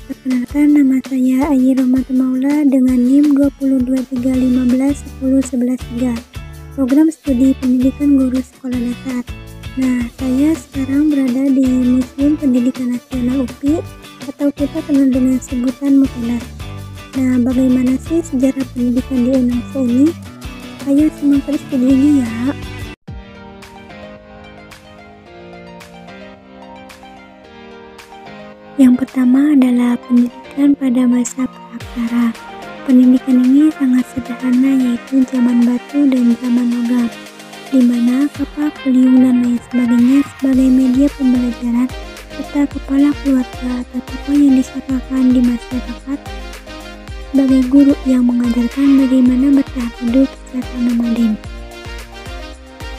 Perkenalkan, nama saya Ayi Rohmat Maula dengan NIM 20315110113. Program Studi Pendidikan Guru Sekolah Dasar. Nah, saya sekarang berada di Museum Pendidikan Nasional UPI atau kita kenal dengan sebutan Mukenas. Nah, bagaimana sih sejarah pendidikan di Indonesia ini? Ayo simak terus videonya ya. Yang pertama adalah pendidikan pada masa praksara. Pendidikan ini sangat sederhana, yaitu zaman batu dan zaman logam, di mana kapal, peliung, dan lain sebagainya sebagai media pembelajaran, serta kepala keluarga atau tokoh yang disangkakan di masyarakat sebagai guru yang mengajarkan bagaimana bertahan hidup secara nomaden.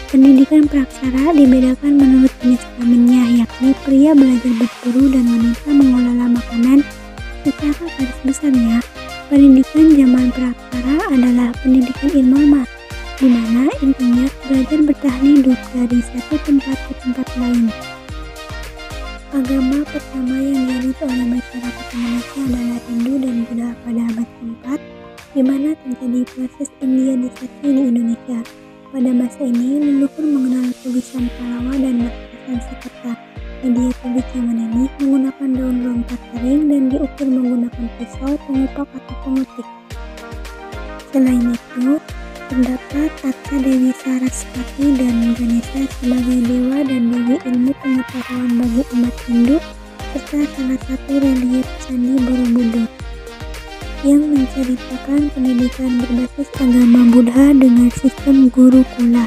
Pendidikan praksara dibedakan menurut jenis kelaminnya, yakni pria belajar berburu dan wanita mengolah makanan. Secara garis besarnya, pendidikan zaman praksara adalah pendidikan informal, di mana intinya belajar bertahan hidup dari satu tempat ke tempat lain. Agama pertama yang dianut oleh masyarakat Indonesia adalah Hindu dan Buddha pada abad ke-4, di mana terjadi proses Indianisasi di Indonesia. Pada masa ini, leluhur mengenal tulisan Pallawa dan bahasa Sanskerta. Media tulis zaman ini menggunakan daun lontar kering dan diukir menggunakan pisau, pengupak atau pengutik. Selain itu, terdapat Arca Dewi Saraswati dan Ganesha sebagai dewa dan dewi ilmu pengetahuan bagi umat Hindu, serta salah satu relief Candi Borobudur yang menceritakan pendidikan berbasis agama Buddha dengan sistem gurukula.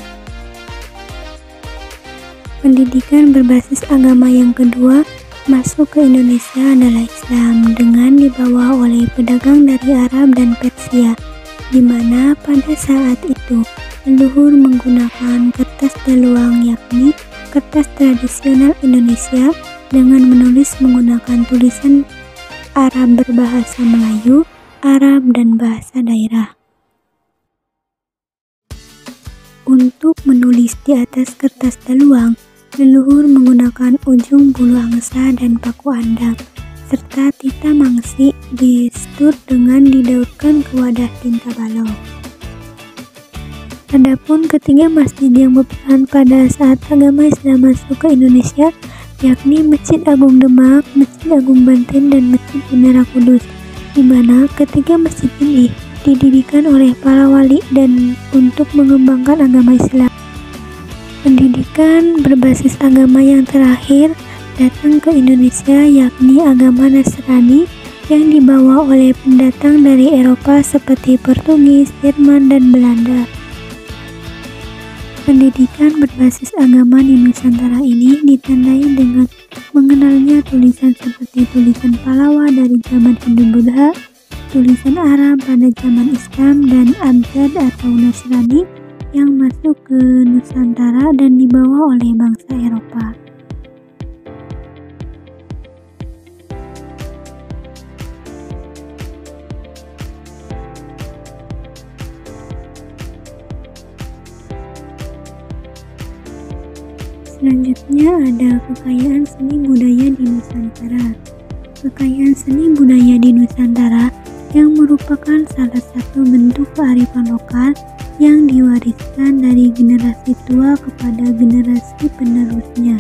Pendidikan berbasis agama yang kedua masuk ke Indonesia adalah Islam, dengan dibawa oleh pedagang dari Arab dan Persia, di mana pada saat itu leluhur menggunakan kertas daluang, yakni kertas tradisional Indonesia, dengan menulis menggunakan tulisan Arab berbahasa Melayu, Arab, dan bahasa daerah. Untuk menulis di atas kertas daluang, leluhur menggunakan ujung bulu angsa dan paku andang, serta tinta mangsi distur dengan didautkan ke wadah tinta balok. Adapun ketiga masjid yang berperan pada saat agama Islam masuk ke Indonesia, yakni Masjid Agung Demak, Masjid Agung Banten, dan Masjid Menara Kudus, di mana ketiga masjid ini didirikan oleh para wali dan untuk mengembangkan agama Islam. Pendidikan berbasis agama yang terakhir datang ke Indonesia, yakni agama Nasrani yang dibawa oleh pendatang dari Eropa seperti Portugis, Jerman, dan Belanda. Pendidikan berbasis agama di Nusantara ini ditandai dengan mengenalnya tulisan seperti tulisan Pallawa dari zaman Hindu-Buddha, tulisan Arab pada zaman Islam, dan abjad atau Nasrani yang masuk ke Nusantara dan dibawa oleh bangsa Eropa. Selanjutnya ada kekayaan seni budaya di Nusantara. Kekayaan seni budaya di Nusantara yang merupakan salah satu bentuk kearifan lokal yang diwariskan dari generasi tua kepada generasi penerusnya.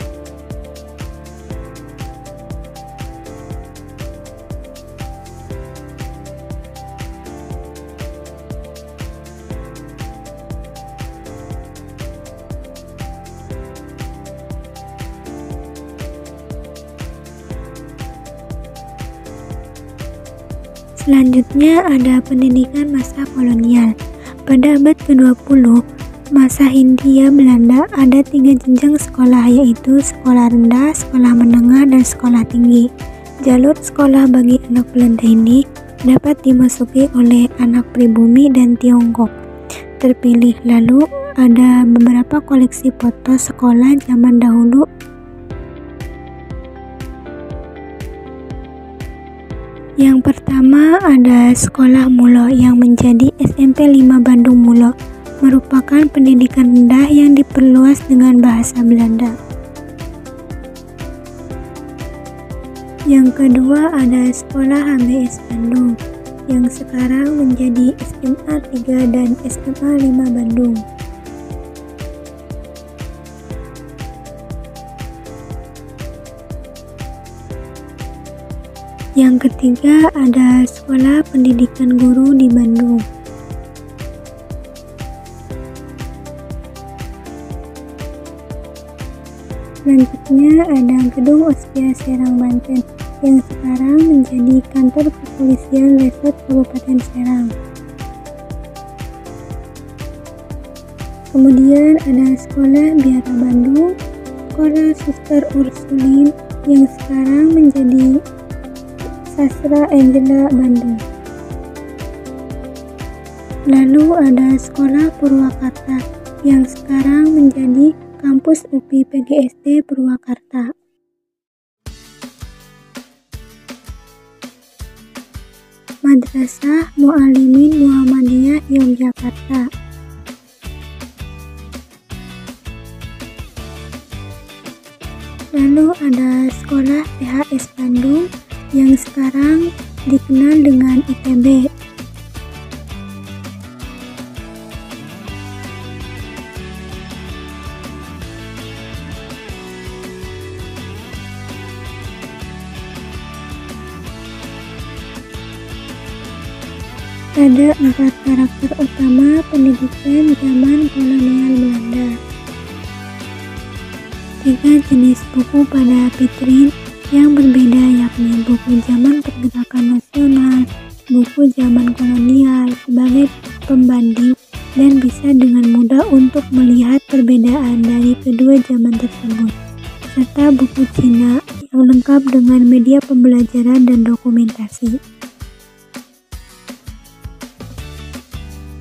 Selanjutnya ada pendidikan masa kolonial. Pada abad ke-20, masa Hindia Belanda, ada 3 jenjang sekolah, yaitu sekolah rendah, sekolah menengah, dan sekolah tinggi. Jalur sekolah bagi anak Belanda ini dapat dimasuki oleh anak pribumi dan Tiongkok terpilih. Lalu ada beberapa koleksi foto sekolah zaman dahulu. Yang pertama ada Sekolah Mulo yang menjadi SMP 5 Bandung Mulo, merupakan pendidikan rendah yang diperluas dengan bahasa Belanda. Yang kedua ada Sekolah HBS Bandung, yang sekarang menjadi SMA 3 dan SMA 5 Bandung. Yang ketiga ada Sekolah Pendidikan Guru di Bandung. Selanjutnya ada Gedung Ospia Serang Banten, yang sekarang menjadi kantor kepolisian Resort Kabupaten Serang. Kemudian ada Sekolah Biara Bandung, Sekolah Suster Ursulin, yang sekarang menjadi Sastra Angela Bandung. Lalu ada Sekolah Purwakarta, yang sekarang menjadi Kampus UPI PGSD Purwakarta. Madrasah Mu'alimin Muhammadiyah Yogyakarta. Lalu ada Sekolah THS Bandung, yang sekarang dikenal dengan ITB. Ada 4 karakter utama pendidikan zaman kolonial Belanda. 3 jenis buku pada Pitrin yang berbeda, yakni buku zaman pergerakan nasional, buku zaman kolonial sebagai pembanding, dan bisa dengan mudah untuk melihat perbedaan dari kedua zaman tersebut, serta buku Cina yang lengkap dengan media pembelajaran dan dokumentasi.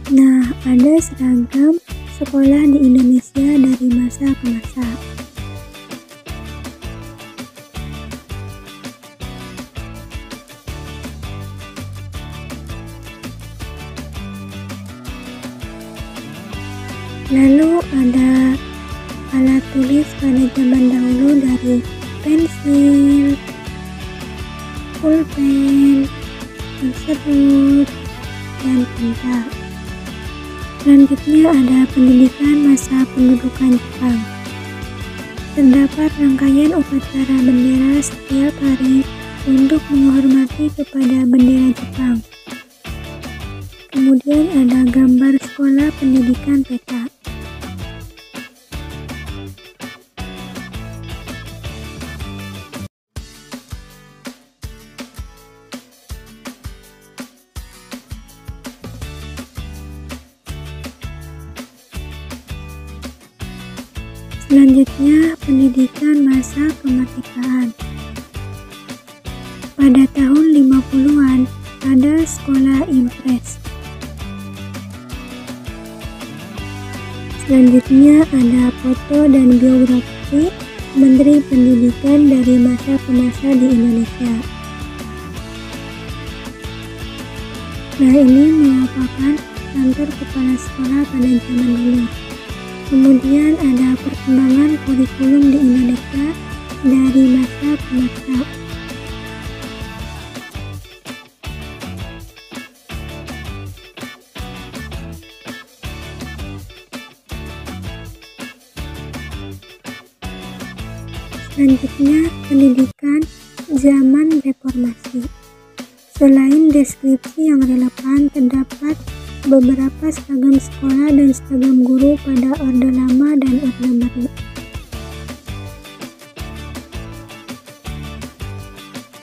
Nah, ada seragam sekolah di Indonesia dari masa ke masa. Lalu ada alat tulis pada zaman dahulu dari pensil, pulpen, serut, dan tinta. Selanjutnya ada pendidikan masa pendudukan Jepang. Terdapat rangkaian upacara bendera setiap hari untuk menghormati kepada bendera Jepang. Kemudian ada gambar sekolah pendidikan peta. Selanjutnya, pendidikan masa kemerdekaan. Pada tahun 50-an, ada sekolah impres. Selanjutnya ada foto dan biografi Menteri Pendidikan dari masa ke masa di Indonesia. Nah, ini merupakan kantor kepala sekolah pada zaman dulu. Kemudian ada perkembangan kurikulum di Indonesia dari masa ke masa. Selanjutnya, pendidikan zaman reformasi. Selain deskripsi yang relevan, terdapat beberapa seragam sekolah dan seragam guru pada Orde Lama dan Orde Baru.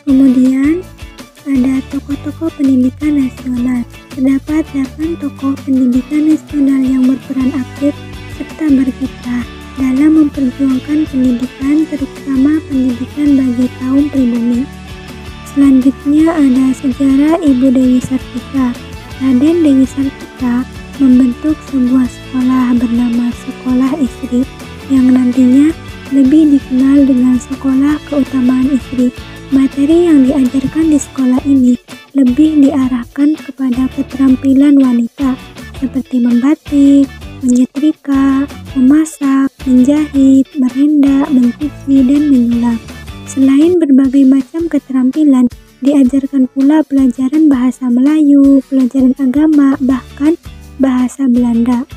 Kemudian ada tokoh-tokoh pendidikan nasional. Terdapat 8 tokoh pendidikan nasional yang berperan aktif serta berkiprah dalam memperjuangkan pendidikan, terutama pendidikan bagi kaum pribumi. Selanjutnya ada sejarah Ibu Dewi Sartika. Raden Dewi Sartika membentuk sebuah sekolah bernama Sekolah Istri yang nantinya lebih dikenal dengan Sekolah Keutamaan Istri. Materi yang diajarkan di sekolah ini lebih diarahkan kepada keterampilan wanita seperti membatik, menyetrika, memasak, menjahit, merenda, mencuci, dan menyulap. Selain berbagai macam keterampilan, diajarkan pula pelajaran bahasa Melayu, pelajaran agama, bahkan bahasa Belanda.